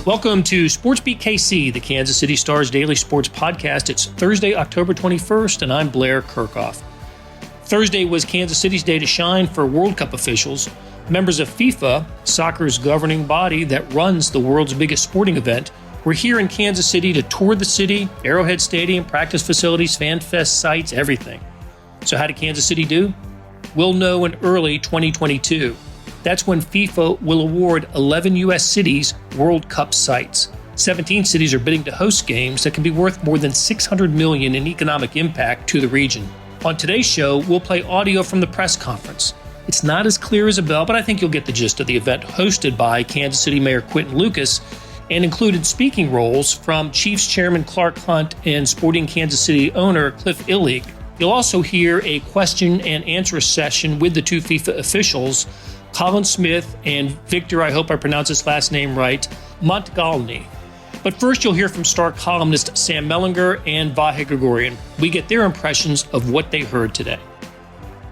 Welcome to SportsBeat KC, the Kansas City Star's daily sports podcast. It's Thursday, October 21st, and I'm Blair Kirchhoff. Thursday was Kansas City's day to shine for World Cup officials. Members of FIFA, soccer's governing body that runs the world's biggest sporting event, were here in Kansas City to tour the city, Arrowhead Stadium, practice facilities, fan fest sites, everything. So how did Kansas City do? We'll know in early 2022. That's when FIFA will award 11 U.S. cities World Cup sites. 17 cities are bidding to host games that can be worth more than $600 million in economic impact to the region. On today's show, we'll play audio from the press conference. It's not as clear as a bell, but I think you'll get the gist of the event hosted by Kansas City Mayor Quinton and included speaking roles from Chiefs Chairman Clark Hunt and Sporting Kansas City owner Cliff Illig. You'll also hear a question and answer session with the two FIFA officials, Colin Smith and Victor, I hope I pronounce his last name right, Montagliana. But first, you'll hear from star columnist Sam Mellinger and Vahe Gregorian. We get their impressions of what they heard today.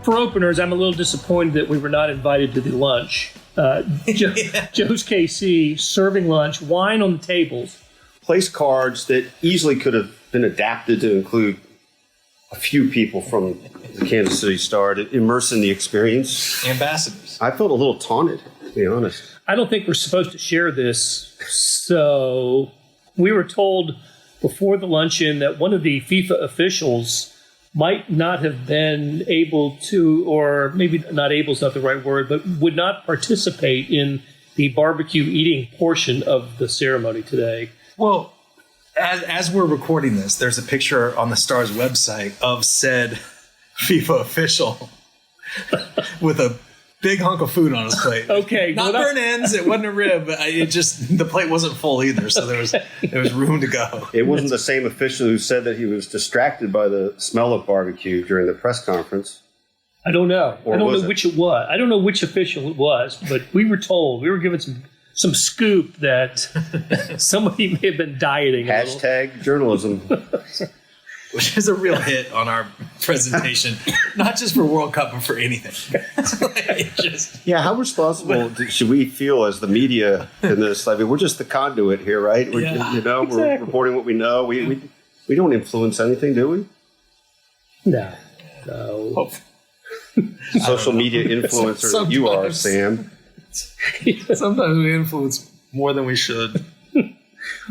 For openers, I'm a little disappointed that we were not invited to the lunch. Joe's KC serving lunch, wine on the tables. Place cards that easily could have been adapted to include a few people from the Kansas City Star to immerse in the experience. Ambassadors. I felt a little taunted, to be honest. I don't think we're supposed to share this. So we were told before the luncheon that one of the FIFA officials might not have been able to, or maybe not able is not the right word, but would not participate in the barbecue eating portion of the ceremony today. Well, as we're recording this, there's a picture on the Star's website of said FIFA official with a big hunk of food on his plate. Okay. Not burnt ends. It wasn't a rib. The plate wasn't full either, so there was room to go. It wasn't the same official who said that he was distracted by the smell of barbecue during the press conference. I don't know. Or I don't know was which it was. I don't know which official it was, but we were told, we were given some scoop that somebody may have been dieting. Hashtag journalism. Which is a real hit on our presentation, not just for World Cup, but for anything. Yeah, how responsible should we feel as the media in this? I mean, we're just the conduit here, right? We're, exactly. We're reporting what we know. We don't influence anything, do we? No. Social media influencer that you are, Sam. Sometimes we influence more than we should.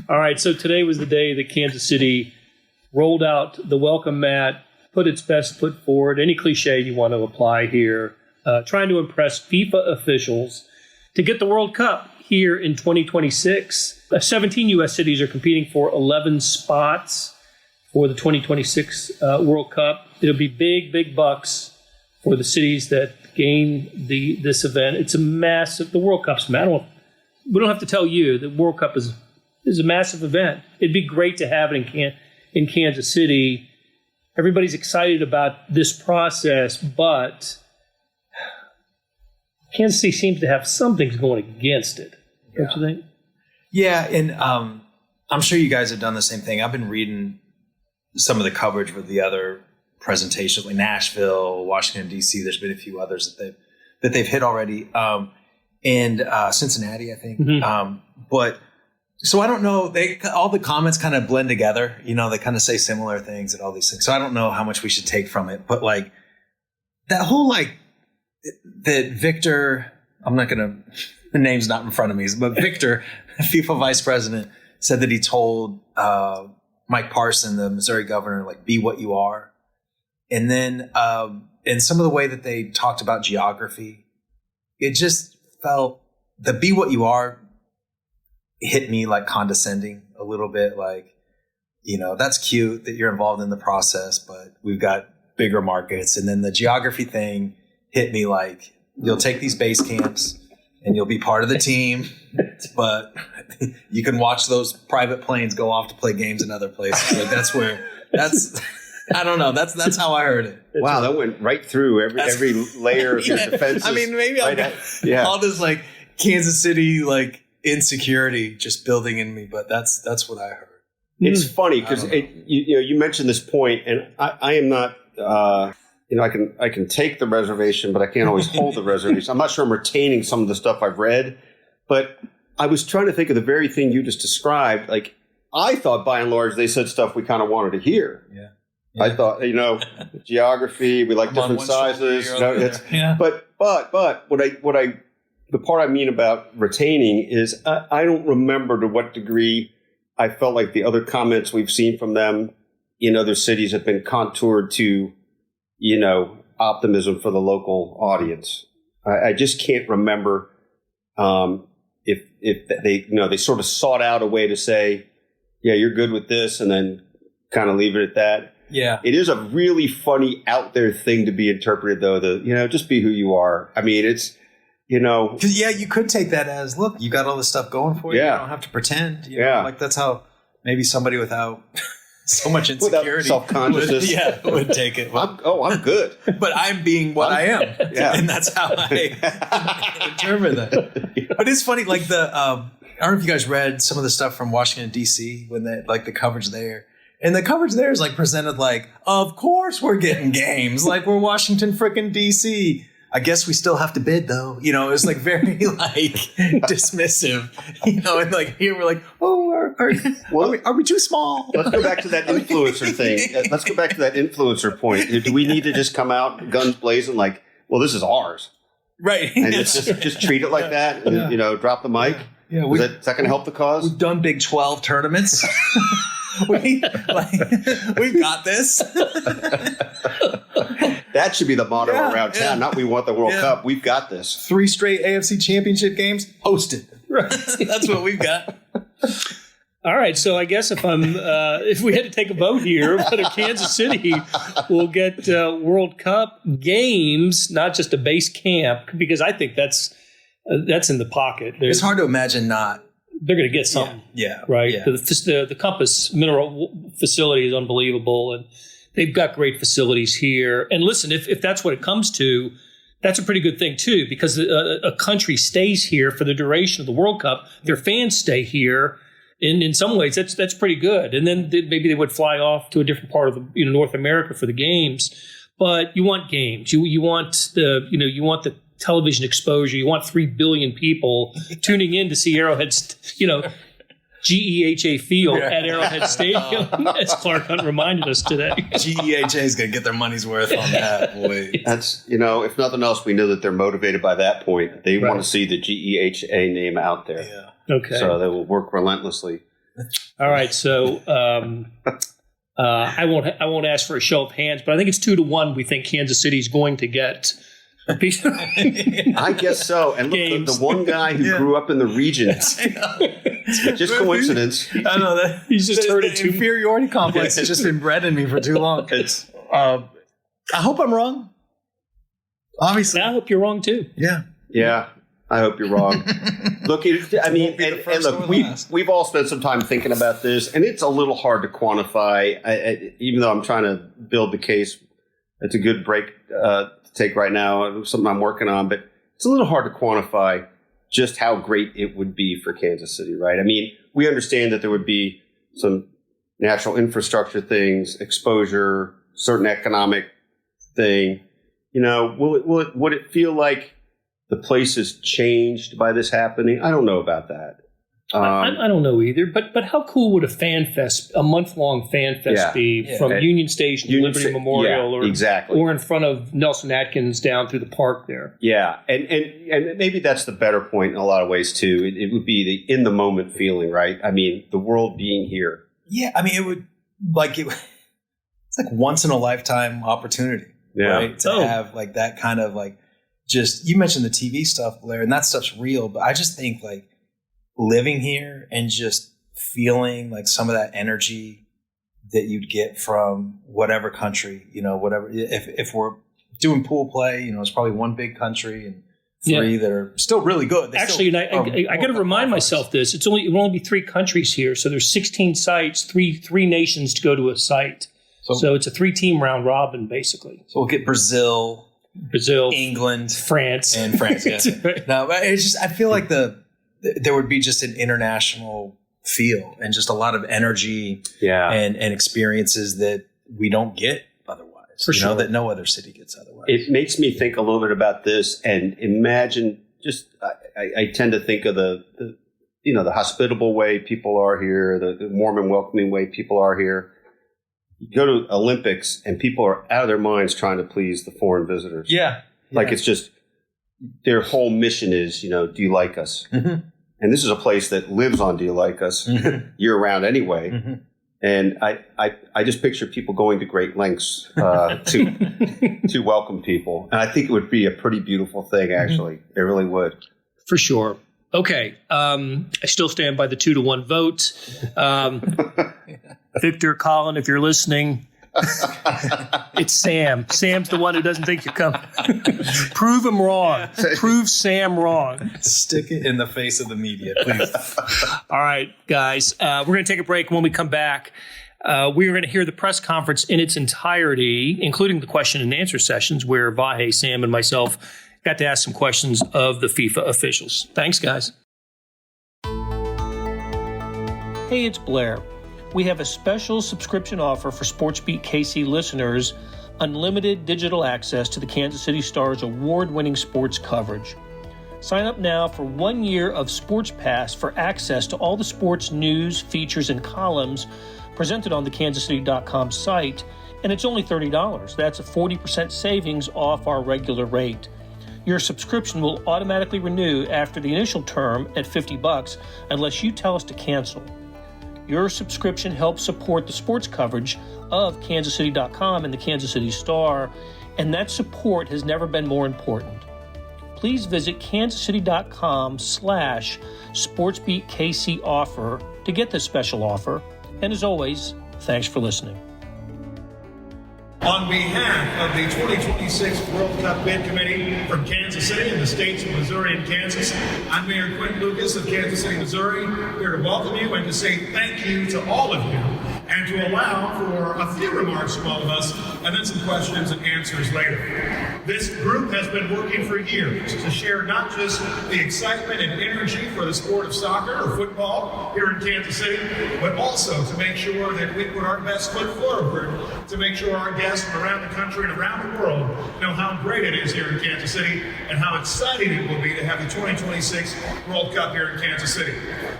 All right, so today was the day that Kansas City rolled out the welcome mat, put its best foot forward, any cliche you want to apply here, trying to impress FIFA officials to get the World Cup here in 2026. 17 U.S. cities are competing for 11 spots for the 2026 World Cup. It'll be big bucks for the cities that gain this event. It's a massive, the World Cup's massive. We don't have to tell you the World Cup is a massive event. It'd be great to have it in Kansas City. Everybody's excited about this process, but Kansas City seems to have some things going against it. Don't you think? Yeah, and I'm sure you guys have done the same thing. I've been reading some of the coverage with the other presentations, like Nashville, Washington, D.C. There's been a few others that they've hit already, and Cincinnati, I think. Mm-hmm. But so I don't know. All the comments kind of blend together. You know, they kind of say similar things and all these things. So I don't know how much we should take from it. But like that whole that Victor, I'm not gonna. The name's not in front of me, but Victor, FIFA vice president, said that he told Mike Parson, the Missouri governor, be what you are. And then in some of the way that they talked about geography, it just felt the be what you are hit me condescending a little bit. That's cute that you're involved in the process, but we've got bigger markets. And then the geography thing hit me you'll take these base camps and you'll be part of the team, but you can watch those private planes go off to play games in other places. I don't know. That's how I heard it. Wow, that went right through every layer of your defenses. I mean, maybe all this Kansas City insecurity just building in me, but that's what I heard. It's funny because you mentioned this point, and I am not. I can take the reservation, but I can't always hold the reservation. I'm not sure I'm retaining some of the stuff I've read, but I was trying to think of the very thing you just described. Like, I thought by and large they said stuff we kind of wanted to hear. Yeah. I thought, geography, we like different sizes. But the part I mean about retaining is I don't remember to what degree I felt like the other comments we've seen from them in other cities have been contoured to, optimism for the local audience. I just can't remember if they sort of sought out a way to say, yeah, you're good with this, and then kind of leave it at that. Yeah. It is a really funny out there thing to be interpreted, though, just be who you are. I mean, it's, 'Cause, you could take that as, look, you got all this stuff going for you. Yeah. You don't have to pretend. Yeah. Like that's how maybe somebody without so much insecurity, without self-consciousness, would take it. I'm good. But I'm being what I am. Yeah. And that's how I interpret that. But it's funny, like I don't know if you guys read some of the stuff from Washington, D.C. when they, like the coverage there. And the coverage there is like presented like, of course we're getting games. Like we're Washington freaking D.C. I guess we still have to bid though. It's like very like dismissive, and like here we're like, oh, are we too small? Let's go back to that influencer thing. Let's go back to that influencer point. Do we need to just come out guns blazing like, well, this is ours? Right. And just treat it like that and, drop the mic? Yeah. Is that going to help the cause? We've done Big 12 tournaments. We've got this. That should be the motto around town. Not we want the World Cup. We've got this. 3 straight AFC Championship games hosted. Right. That's what we've got. All right. So I guess if we had to take a vote here, whether Kansas City will get World Cup games, not just a base camp, because I think that's in the pocket. It's hard to imagine not. They're going to get something. Yeah. Right. Yeah. The Compass Mineral facility is unbelievable, and they've got great facilities here. And listen, if that's what it comes to, that's a pretty good thing too, because a country stays here for the duration of the World Cup. Their fans stay here. In some ways, that's pretty good. And then maybe they would fly off to a different part of North America for the games. But you want games. You want the television exposure. You want 3 billion people tuning in to see Arrowhead's, GEHA Field at Arrowhead Stadium, as Clark Hunt reminded us today. GEHA is going to get their money's worth on that, boy. That's, if nothing else, we know that they're motivated by that point. They want to see the GEHA name out there. Yeah. Okay. So they will work relentlessly. All right. So I won't ask for a show of hands, but I think it's 2-1. We think Kansas City is going to get. I guess so. And look, the one guy who grew up in the region, just coincidence. I know that he's just heard it too. Inferiority complex has just been bred in me for too long. I hope I'm wrong. Obviously, I hope you're wrong too. Yeah. I hope you're wrong. Look, we've all spent some time thinking about this, and it's a little hard to quantify. Even though I'm trying to build the case, it's a good break to take right now. Something I'm working on, but it's a little hard to quantify just how great it would be for Kansas City, right? I mean, we understand that there would be some natural infrastructure things, exposure, certain economic thing. Would it feel like the place is changed by this happening? I don't know about that. I don't know either. But how cool would a month-long fan fest be from Union Station to Liberty Memorial, or in front of Nelson Atkins down through the park there? Yeah, and maybe that's the better point in a lot of ways too. It would be the in the moment feeling, right? I mean, the world being here. Yeah, I mean, it would it's like once in a lifetime opportunity, right? To have like that kind of like. Just, you mentioned the TV stuff, Blair, and that stuff's real, but I just think like living here and just feeling like some of that energy that you'd get from whatever country, whatever, if we're doing pool play, it's probably one big country and 3 that are still really good. Actually, I got to remind myself this. It will only be 3 countries here. So there's 16 sites, three nations to go to a site. So it's a 3-team round robin, basically. So we'll get Brazil, England, France. Yeah. Right. No, it's just, I feel like there would be just an international feel and just a lot of energy and experiences that we don't get otherwise. For sure. That no other city gets otherwise. It makes me think a little bit about this and imagine I tend to think of the the hospitable way people are here, the warm and welcoming way people are here. You go to Olympics and people are out of their minds trying to please the foreign visitors. Yeah. Like it's just their whole mission is, do you like us? Mm-hmm. And this is a place that lives on do you like us year round anyway. Mm-hmm. And I just picture people going to great lengths to welcome people. And I think it would be a pretty beautiful thing, actually. Mm-hmm. It really would. For sure. Okay. I still stand by the 2-1 vote. Victor, Colin, if you're listening, it's Sam. Sam's the one who doesn't think you're coming. Prove him wrong. Prove Sam wrong. Stick it in the face of the media, please. All right, guys. We're going to take a break. When we come back, we're going to hear the press conference in its entirety, including the question and answer sessions where Vahe, Sam, and myself got to ask some questions of the FIFA officials. Thanks, guys. Hey, it's Blair. We have a special subscription offer for SportsBeat KC listeners, unlimited digital access to the Kansas City Star's award-winning sports coverage. Sign up now for 1 year of Sports Pass for access to all the sports news, features, and columns presented on the kansascity.com site, and it's only $30. That's a 40% savings off our regular rate. Your subscription will automatically renew after the initial term at $50 unless you tell us to cancel. Your subscription helps support the sports coverage of kansascity.com and the Kansas City Star, and that support has never been more important. Please visit kansascity.com/SportsBeatKC offer to get this special offer. And as always, thanks for listening. On behalf of the 2026 World Cup Bid Committee from Kansas City and the states of Missouri and Kansas, I'm Mayor Quinton of Kansas City, Missouri, here to welcome you and to say thank you to all of you and to allow for a few remarks from all of us and then some questions and answers later. This group has been working for years to share not just the excitement and energy for the sport of soccer or football here in Kansas City, but also to make sure that we put our best foot forward to make sure our guests from around the country and around the world know how great it is here in Kansas City and how exciting it will be to have the 2026 World Cup here in Kansas City.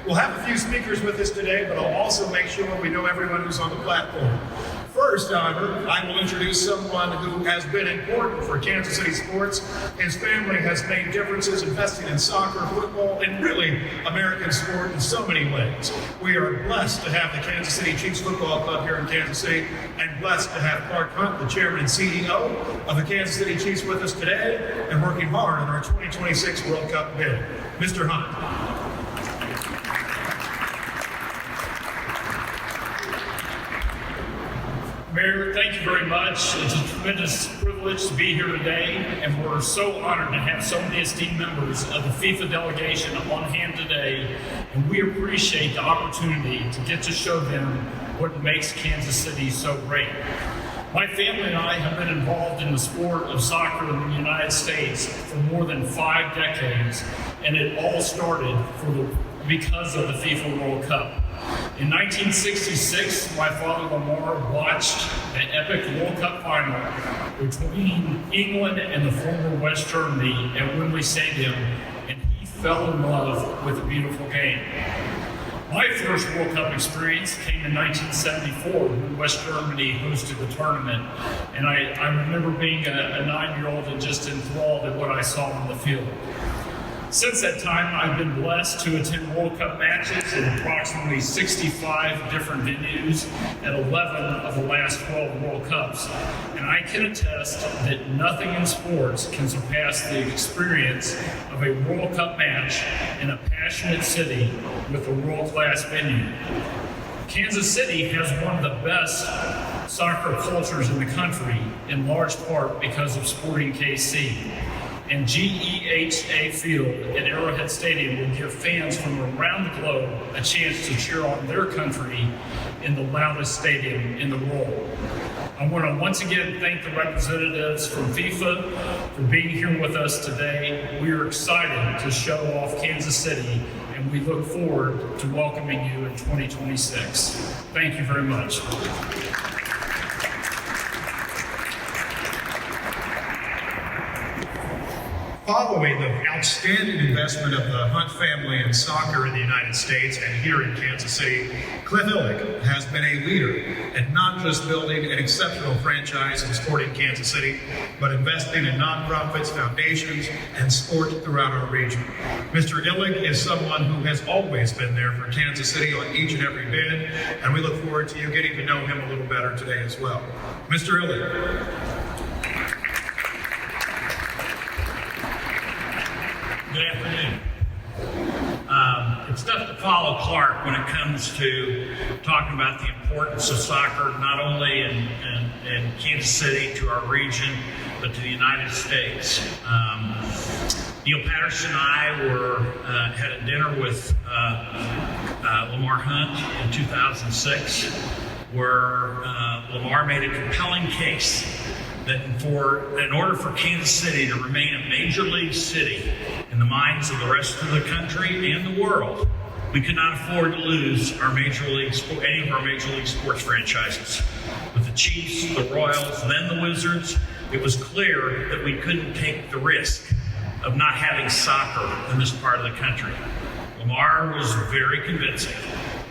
We'll have a few speakers with us today, but I'll also make sure we know everyone who's on the platform. First, however, I will introduce someone who has been important for Kansas City sports. His family has made differences investing in soccer, football, and really American sport in so many ways. We are blessed to have the Kansas City Chiefs Football Club here in Kansas City and blessed to have Clark Hunt, the chairman and CEO of the Kansas City Chiefs, with us today and working hard on our 2026 World Cup bid. Mr. Hunt. Mayor, thank you very much. It's a tremendous privilege to be here today, and we're so honored to have so many esteemed members of the FIFA delegation on hand today, and we appreciate the opportunity to get to show them what makes Kansas City so great. My family and I have been involved in the sport of soccer in the United States for more than 5 decades, and it all started because of the FIFA World Cup. In 1966, my father Lamar watched the epic World Cup final between England and the former West Germany at Wembley Stadium, and he fell in love with the beautiful game. My first World Cup experience came in 1974 when West Germany hosted the tournament, and I remember being a 9-year-old and just enthralled at what I saw on the field. Since that time, I've been blessed to attend World Cup matches in approximately 65 different venues at 11 of the last 12 World Cups. And I can attest that nothing in sports can surpass the experience of a World Cup match in a passionate city with a world-class venue. Kansas City has one of the best soccer cultures in the country, in large part because of Sporting KC. And GEHA Field at Arrowhead Stadium will give fans from around the globe a chance to cheer on their country in the loudest stadium in the world. I want to once again thank the representatives from FIFA for being here with us today. We are excited to show off Kansas City, and we look forward to welcoming you in 2026. Thank you very much. Following the outstanding investment of the Hunt family in soccer in the United States and here in Kansas City, Cliff Illig has been a leader in not just building an exceptional franchise in sporting Kansas City, but investing in nonprofits, foundations, and sport throughout our region. Mr. Illig is someone who has always been there for Kansas City on each and every bid, and we look forward to you getting to know him a little better today as well. Mr. Illig. Good afternoon. It's tough to follow Clark when it comes to talking about the importance of soccer, not only in Kansas City to our region, but to the United States. Neil Patterson and I had a dinner with Lamar Hunt in 2006, where Lamar made a compelling case that in order for Kansas City to remain a major league city in the minds of the rest of the country and the world, we could not afford to lose any of our major league sports franchises. With the Chiefs, the Royals, then the Wizards, it was clear that we couldn't take the risk of not having soccer in this part of the country. Lamar was very convincing.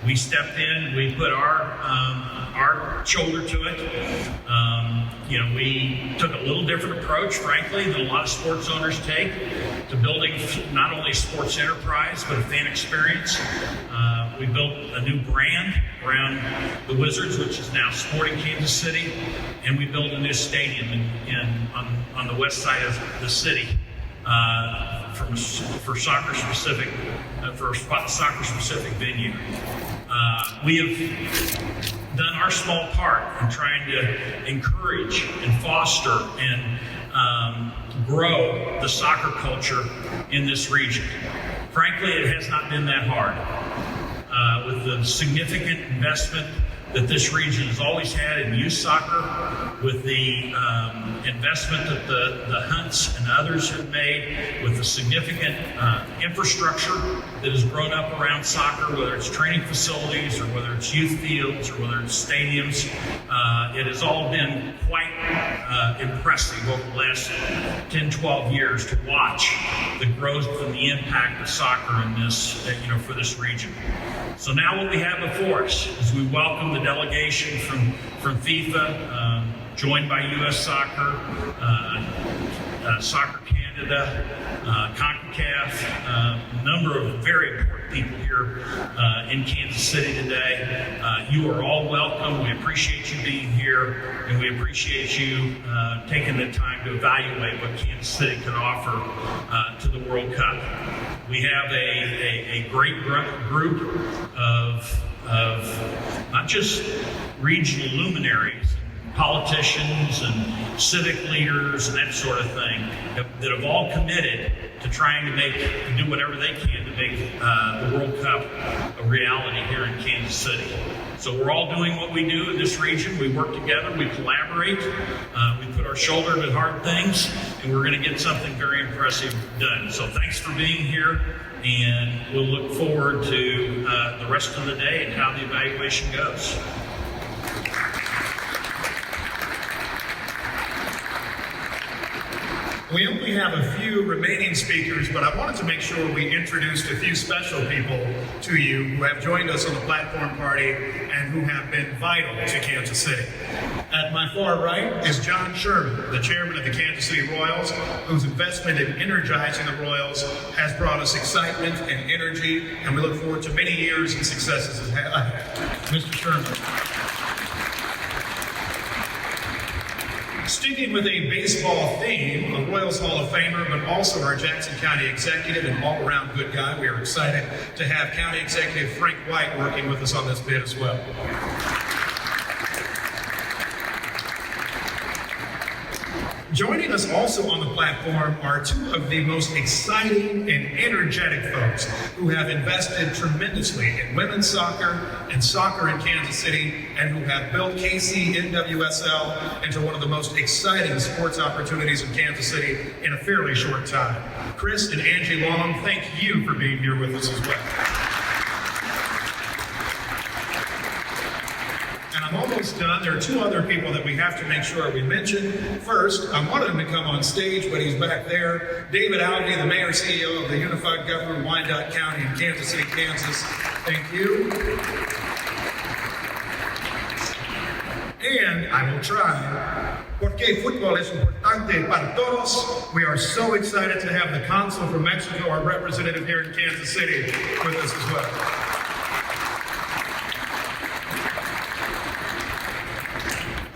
We stepped in, we put our shoulder to it. We took a little different approach, frankly, than a lot of sports owners take to building not only a sports enterprise, but a fan experience. We built a new brand around the Wizards, which is now Sporting Kansas City, and we built a new stadium on the west side of the city for soccer-specific venue. We have done our small part in trying to encourage and foster and grow the soccer culture in this region. Frankly, it has not been that hard. With the significant investment that this region has always had in youth soccer, with the investment that the Hunts and others have made, with the significant infrastructure that has grown up around soccer, whether it's training facilities or whether it's youth fields or whether it's stadiums, it has all been quite impressive over the last 10, 12 years to watch the growth and the impact of soccer in this, for this region. So now what we have before us is we welcome the delegation from FIFA, joined by U.S. Soccer, Soccer Canada, CONCACAF, a number of very important people here in Kansas City today. You are all welcome. We appreciate you being here, and we appreciate you taking the time to evaluate what Kansas City can offer to the World Cup. We have a great group of not just regional luminaries, politicians and civic leaders and that sort of thing that have all committed to trying to do whatever they can to make the World Cup a reality here in Kansas City. So we're all doing what we do in this region. We work together, we collaborate, we put our shoulder to hard things, and we're going to get something very impressive done. So thanks for being here, and we'll look forward to the rest of the day and how the evaluation goes. We only have a few remaining speakers, but I wanted to make sure we introduced a few special people to you who have joined us on the platform party and who have been vital to Kansas City. At my far right is John Sherman, the chairman of the Kansas City Royals, whose investment in energizing the Royals has brought us excitement and energy, and we look forward to many years and successes ahead. Mr. Sherman. Sticking with a baseball theme, a Royals Hall of Famer, but also our Jackson County executive and all-around good guy, we are excited to have County Executive Frank White working with us on this bid as well. Joining us also on the platform are two of the most exciting and energetic folks who have invested tremendously in women's soccer and soccer in Kansas City, and who have built KC NWSL into one of the most exciting sports opportunities in Kansas City in a fairly short time. Chris and Angie Long, thank you for being here with us as well. And I'm almost almost done. There are two other people that we have to make sure we mention. First, I wanted him to come on stage, but he's back there. David Alvey, the Mayor CEO of the Unified Government of Wyandotte County in Kansas City, Kansas. Thank you. And I will try. Porque fútbol es importante para todos. We are so excited to have the consul from Mexico, our representative here in Kansas City, with us as well.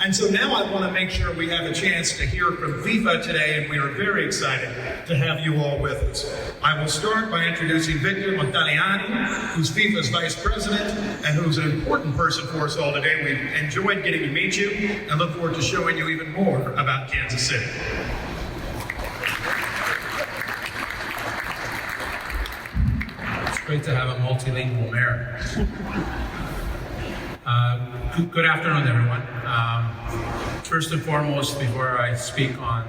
And so now I want to make sure we have a chance to hear from FIFA today, and we are very excited to have you all with us. I will start by introducing Victor Montagliana, who's FIFA's Vice President and who's an important person for us all today. We've enjoyed getting to meet you and look forward to showing you even more about Kansas City. It's great to have a multilingual mayor. Good afternoon, everyone. First and foremost, before I speak on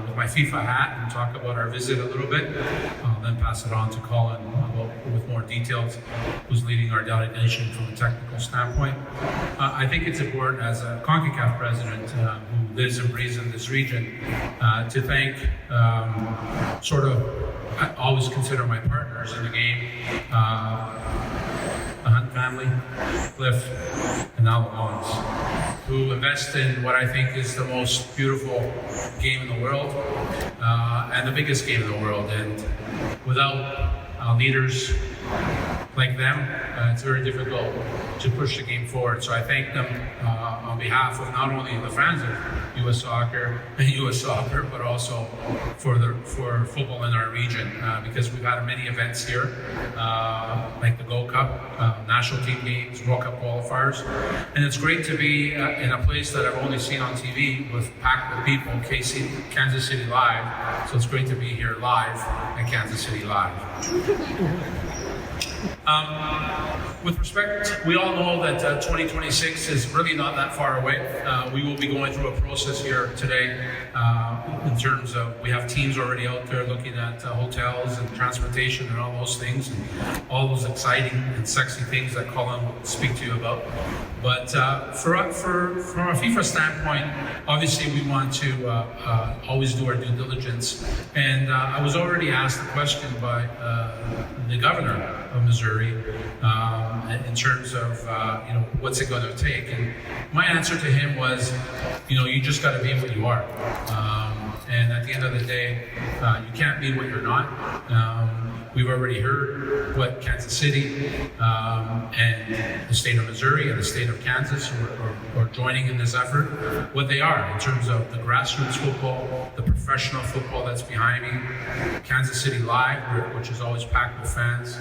with my FIFA hat and talk about our visit a little bit, I'll then pass it on to Colin with more details, who's leading our delegation from a technical standpoint. I think it's important as a CONCACAF president who lives and breathes in this region to thank I always consider my partners in the game, the Hunt family, Cliff, and now the Collins, who invest in what I think is the most beautiful game in the world and the biggest game in the world. And without leaders like them, it's very difficult to push the game forward. So I thank them on behalf of not only the fans of U.S. soccer, but also for football in our region, because we've had many events here, like the Gold Cup, national team games, World Cup qualifiers, and it's great to be in a place that I've only seen on TV packed with people, Kansas City Live. So it's great to be here live at Kansas City Live. With respect, we all know that 2026 is really not that far away. We will be going through a process here today in terms of, we have teams already out there looking at hotels and transportation and all those things, and all those exciting and sexy things that Colin will speak to you about. But from a FIFA standpoint, obviously we want to always do our due diligence. And I was already asked a question by the governor of Missouri in terms of what's it going to take. And my answer to him was, you just got to be what you are. And at the end of the day, you can't be what you're not. We've already heard what Kansas City and the state of Missouri and the state of Kansas who are joining in this effort, what they are in terms of the grassroots football, the professional football that's behind me, Kansas City Live, which is always packed with fans.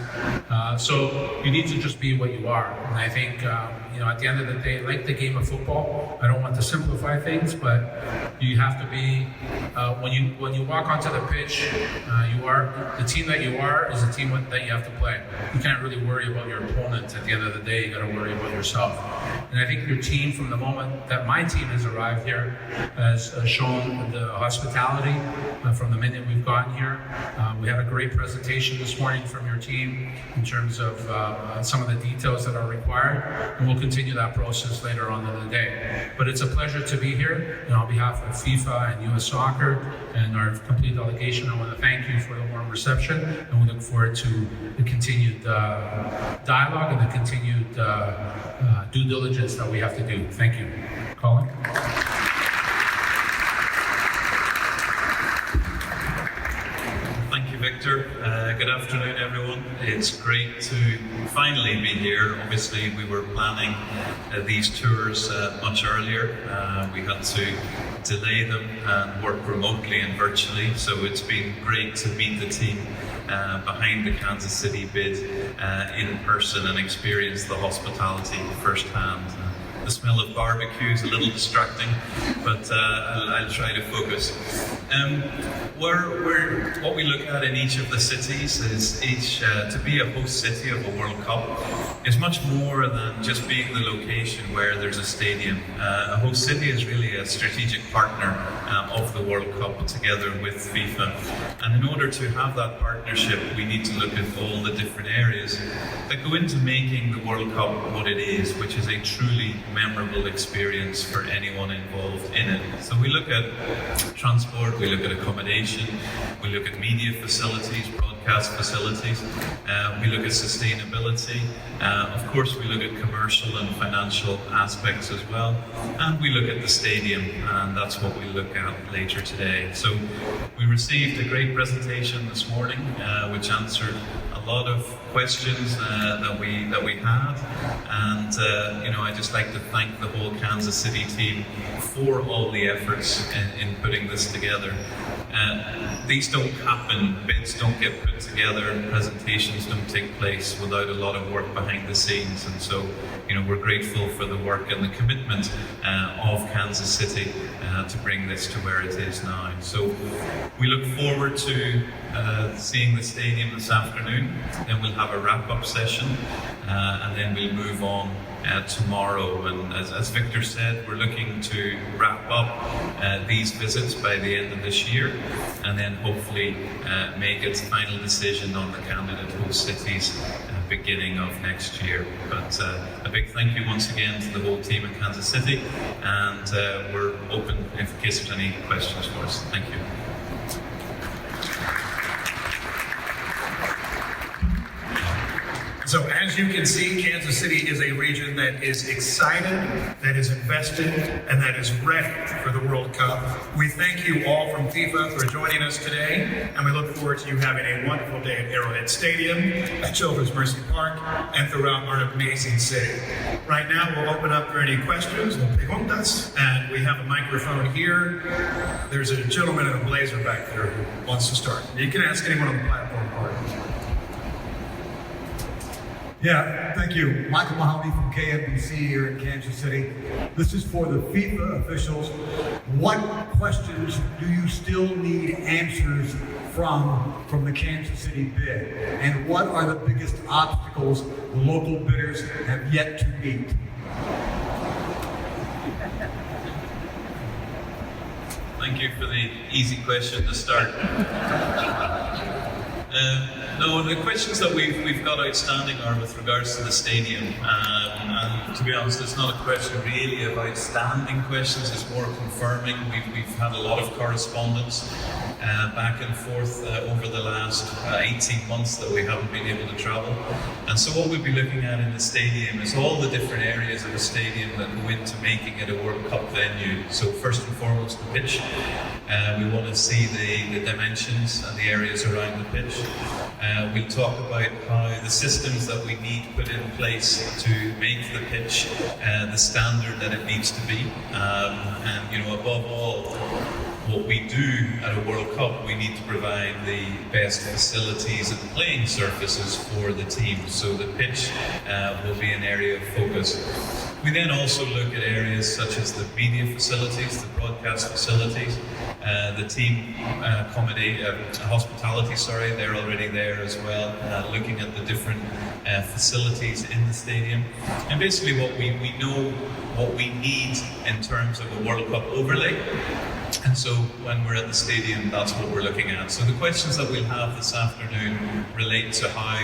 So you need to just be what you are. And I think, at the end of the day, like the game of football, I don't want to simplify things, but you have to be, when you walk onto the pitch, you are, the team that you are is a team that you have to play. You can't really worry about your opponent. At the end of the day, you got to worry about yourself. And I think your team, from the moment that my team has arrived here, has shown the hospitality from the minute we've gotten here. We had a great presentation this morning from your team in terms of some of the details that are required, and we'll continue that process later on in the day. But it's a pleasure to be here, and on behalf of FIFA and U.S. Soccer and our complete delegation, I want to thank you for the warm reception, and we look forward to the continued dialogue and the continued due diligence that we have to do. Thank you. Colin? Thank you, Victor. Good afternoon, everyone. It's great to finally be here. Obviously, we were planning these tours much earlier. We had to delay them and work remotely and virtually, so it's been great to meet the team behind the Kansas City bid in person and experience the hospitality firsthand. The smell of barbecue is a little distracting, but I'll try to focus. What we look at in each of the cities is to be a host city of a World Cup is much more than just being the location where there's a stadium. A host city is really a strategic partner of the World Cup together with FIFA. And in order to have that partnership, we need to look at all the different areas that go into making the World Cup what it is, which is a truly memorable experience for anyone involved in it. So we look at transport, we look at accommodation, we look at media facilities, broadcast facilities, we look at sustainability, of course we look at commercial and financial aspects as well, and we look at the stadium, and that's what we look at later today. So we received a great presentation this morning which answered a lot of questions that we had, and I'd just like to thank the whole Kansas City team for all the efforts in putting this together. These don't happen, bids don't get put together, and presentations don't take place without a lot of work behind the scenes, and so we're grateful for the work and the commitment of Kansas City to bring this to where it is now. So we look forward to seeing the stadium this afternoon, then we'll have a wrap-up session, and then we'll move on tomorrow. And as Victor said, we're looking to wrap up these visits by the end of this year, and then hopefully make its final decision on the candidate host cities beginning of next year. But a big thank you once again to the whole team in Kansas City, and we're open in case there's any questions for us. Thank you. So as you can see, Kansas City is a region that is excited, that is invested, and that is ready for the World Cup. We thank you all from FIFA for joining us today, and we look forward to you having a wonderful day at Arrowhead Stadium, at Children's Mercy Park, and throughout our amazing city. Right now, we'll open up for any questions or preguntas, and we have a microphone here. There's a gentleman in a blazer back there who wants to start. You can ask anyone on the platform part. Yeah, thank you. Michael Mahoney from KNBC here in Kansas City. This is for the FIFA officials. What questions do you still need answers from the Kansas City bid? And what are the biggest obstacles the local bidders have yet to meet? Thank you for the easy question to start. No, the questions that we've got outstanding are with regards to the stadium, and to be honest, it's not a question really of outstanding questions, it's more confirming. We've had a lot of correspondence back and forth over the last 18 months that we haven't been able to travel, and so what we'll be looking at in the stadium is all the different areas of the stadium that go into making it a World Cup venue. So first and foremost, the pitch. We want to see the dimensions and the areas around the pitch. We'll talk about how the systems that we need put in place to make the pitch the standard that it needs to be. And above all, what we do at a World Cup, we need to provide the best facilities and playing surfaces for the team. So the pitch will be an area of focus. We then also look at areas such as the media facilities, the broadcast facilities, the team hospitality, they're already there as well, looking at the different facilities in the stadium. And basically what we know what we need in terms of a World Cup overlay. And so when we're at the stadium, that's what we're looking at. So the questions that we'll have this afternoon relate to how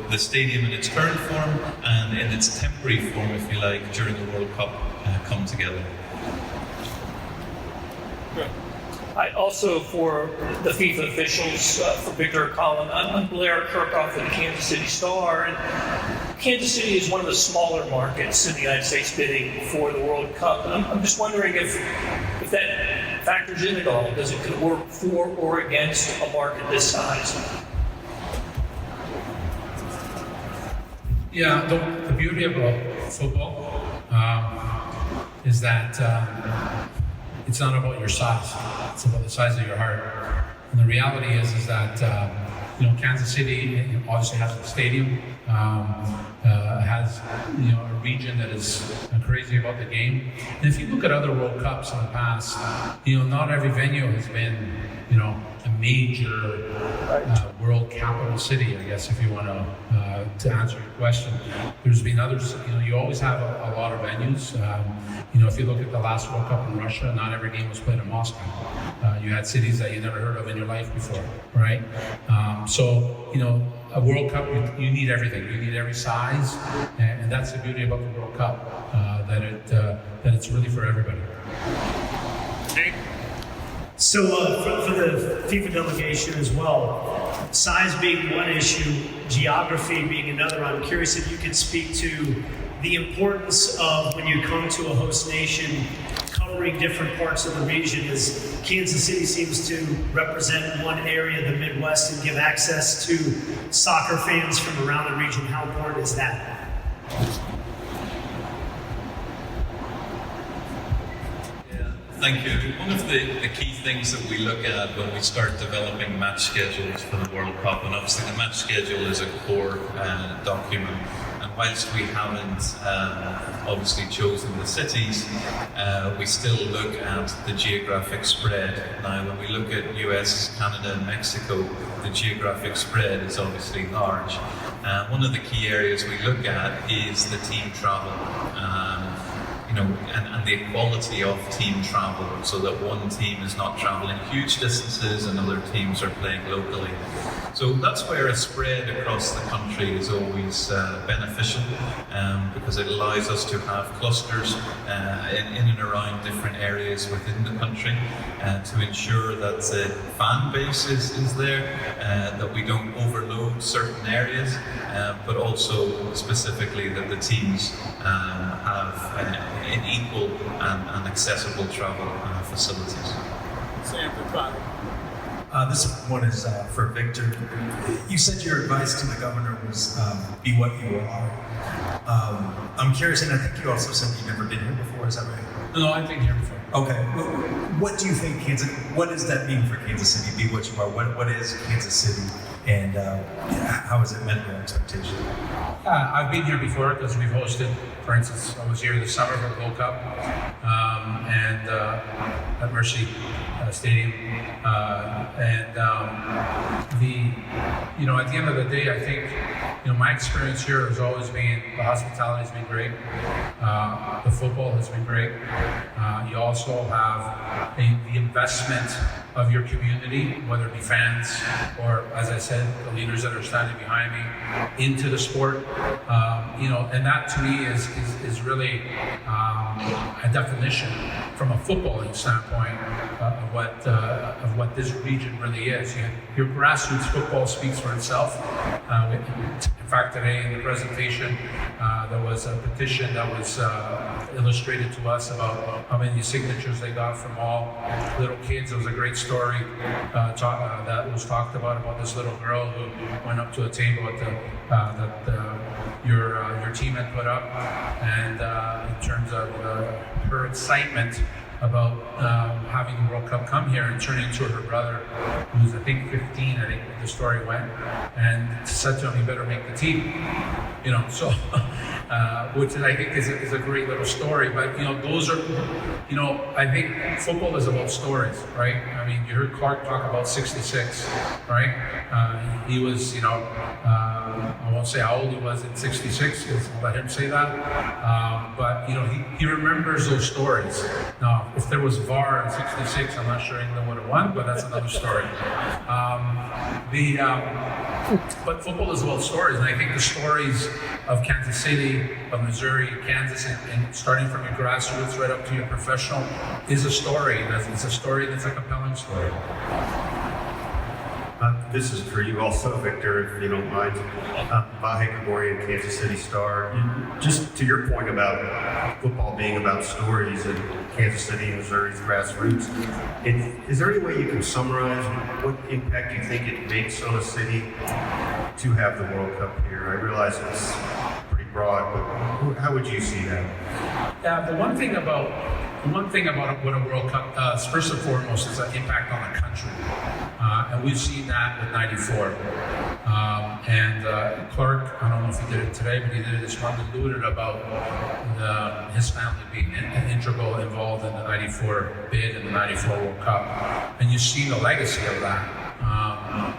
the stadium in its current form and in its temporary form, if you like, during the World Cup come together. I also, for the FIFA officials, for Victor or Colin, I'm Blair Kirkhoff with the Kansas City Star, and Kansas City is one of the smaller markets in the United States bidding for the World Cup. And I'm just wondering if that factors in at all. Does it work for or against a market this size? Yeah, the beauty about football is that it's not about your size, it's about the size of your heart. And the reality is that Kansas City obviously has a stadium, has a region that is crazy about the game. And if you look at other World Cups in the past, not every venue has been a major world capital city, I guess, if you want to answer your question. There's been others, you always have a lot of venues. If you look at the last World Cup in Russia, not every game was played in Moscow. You had cities that you never heard of in your life before, right? So, a World Cup, you need everything. You need every size, and that's the beauty about the World World Cup, that it's really for everybody. So for the FIFA delegation as well, size being one issue, geography being another, I'm curious if you could speak to the importance of, when you come to a host nation, covering different parts of the region, as Kansas City seems to represent one area, the Midwest, and give access to soccer fans from around the region. How important is that? Thank you. One of the key things that we look at when we start developing match schedules for the World Cup, and obviously the match schedule is a core document, and whilst we haven't obviously chosen the cities, we still look at the geographic spread. Now, when we look at US, Canada and Mexico, the geographic spread is obviously large. One of the key areas we look at is the team travel. And the equality of team travel, so that one team is not traveling huge distances and other teams are playing locally. So that's where a spread across the country is always beneficial, because it allows us to have clusters in and around different areas within the country to ensure that the fan base is there, that we don't overload certain areas, but also specifically that the teams have an equal and accessible travel facilities. This one is for Victor. You said your advice to the governor was be what you are. I'm curious, and I think you also said you've never been here before, is that right? No, I've been here before. Okay. What do you think what does that mean for Kansas City, be what you are? What is Kansas City, and how has it met your expectation? I've been here before because we've hosted, for instance, I was here this summer for the World Cup, and at Mercy Stadium, at the end of the day, I think, my experience here has always been, the hospitality has been great, the football has been great. You also have the investment of your community, whether it be fans or, as I said, the leaders that are standing behind me, into the sport. And that to me is really a definition from a footballing standpoint of what this region really is. Your grassroots football speaks for itself. In fact, today in the presentation, there was a petition that was illustrated to us about how many signatures they got from all little kids. It was a great story that was talked about this little girl who went up to a table that your team had put up, and in terms of her excitement about having the World Cup come here and turning to her brother, who's I think 15, I think the story went, and said to him, "You better make the team." So which I think is a great little story. But those are, I think football is about stories, right? I mean, you heard Clark talk about '66, right? He was, I won't say how old he was in '66, because I'll let him say that. But he remembers those stories. Now, if there was VAR in '66, I'm not sure England would have won, but that's another story. But football is about stories, and I think the stories of Kansas City, of Missouri, Kansas, and starting from your grassroots right up to your professional, is a story. It's a story that's a compelling story. This is for you also, Victor, if you don't mind. Vahe, Gregorian, Kansas City Star. Just to your point about football being about stories and Kansas City and Missouri's grassroots, is there any way you can summarize what impact you think it makes on a city to have the World Cup here? I realize it's pretty broad, but how would you see that? Yeah, the one thing about what a World Cup does, first and foremost, is an impact on the country. And we've seen that with '94. Clark, I don't know if he did it today, but he did it this month, alluded about his family being integral involved in the '94 bid and the '94 World Cup. And you see the legacy of that.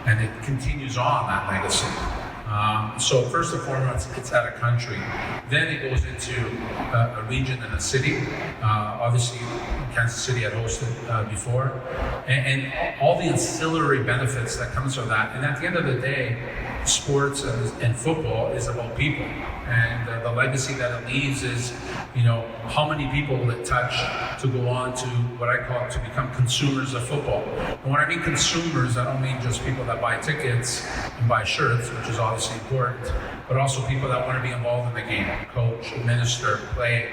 And it continues on, that legacy. So first and foremost, it's at a country. Then it goes into a region and a city. Obviously, Kansas City had hosted before, and all the ancillary benefits that comes from that. And at the end of the day, sports and football is about people. And the legacy that it leaves is, how many people will it touch to go on to what I call to become consumers of football. And when I mean consumers, I don't mean just people that buy tickets and buy shirts, which is obviously important, but also people that want to be involved in the game, coach, administer, play.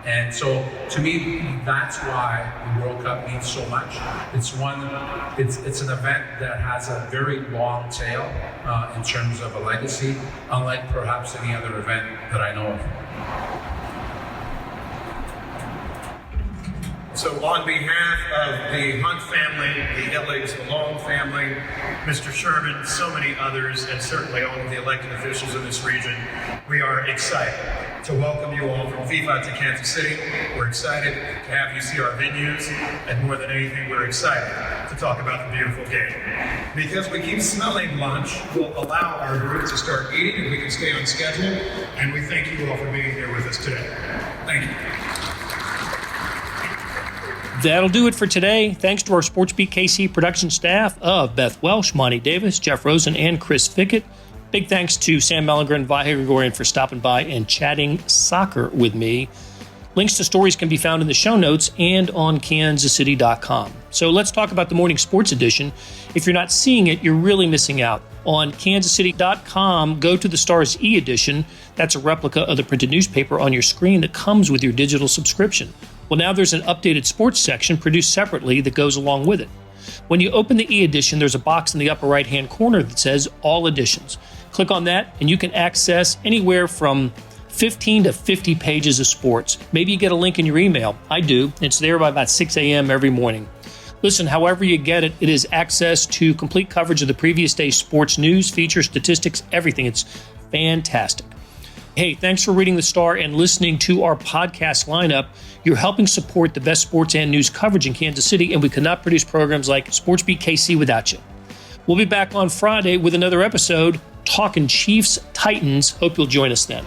And so to me, that's why the World Cup means so much. It's an event that has a very long tail in terms of a legacy, unlike perhaps any other event that I know of. So on behalf of the Hunt family, the Illigs, the Long family, Mr. Sherman, so many others, and certainly all of the elected officials in this region, we are excited to welcome you all from FIFA to Kansas City. We're excited to have you see our venues, and more than anything, we're excited to talk about the beautiful game. Because we keep smelling lunch, we'll allow our group to start eating and we can stay on schedule, and we thank you all for being here with us today. Thank you. That'll do it for today. Thanks to our SportsBeat KC production staff of Beth Welsh, Monty Davis, Jeff Rosen, and Chris Fickett. Big thanks to Sam Mellinger and Vahe Gregorian for stopping by and chatting soccer with me. Links to stories can be found in the show notes and on kansascity.com. So let's talk about the morning sports edition. If you're not seeing it, you're really missing out. On kansascity.com, go to the Stars e-edition. That's a replica of the printed newspaper on your screen that comes with your digital subscription. Well, now there's an updated sports section produced separately that goes along with it. When you open the e-edition, there's a box in the upper right-hand corner that says All Editions. Click on that, and you can access anywhere from 15 to 50 pages of sports. Maybe you get a link in your email. I do. It's there by about 6 a.m. every morning. Listen, however you get it, it is access to complete coverage of the previous day's sports news, features, statistics, everything. It's fantastic. Hey, thanks for reading the Star and listening to our podcast lineup. You're helping support the best sports and news coverage in Kansas City, and we could not produce programs like SportsBeat KC without you. We'll be back on Friday with another episode, talking Chiefs Titans. Hope you'll join us then.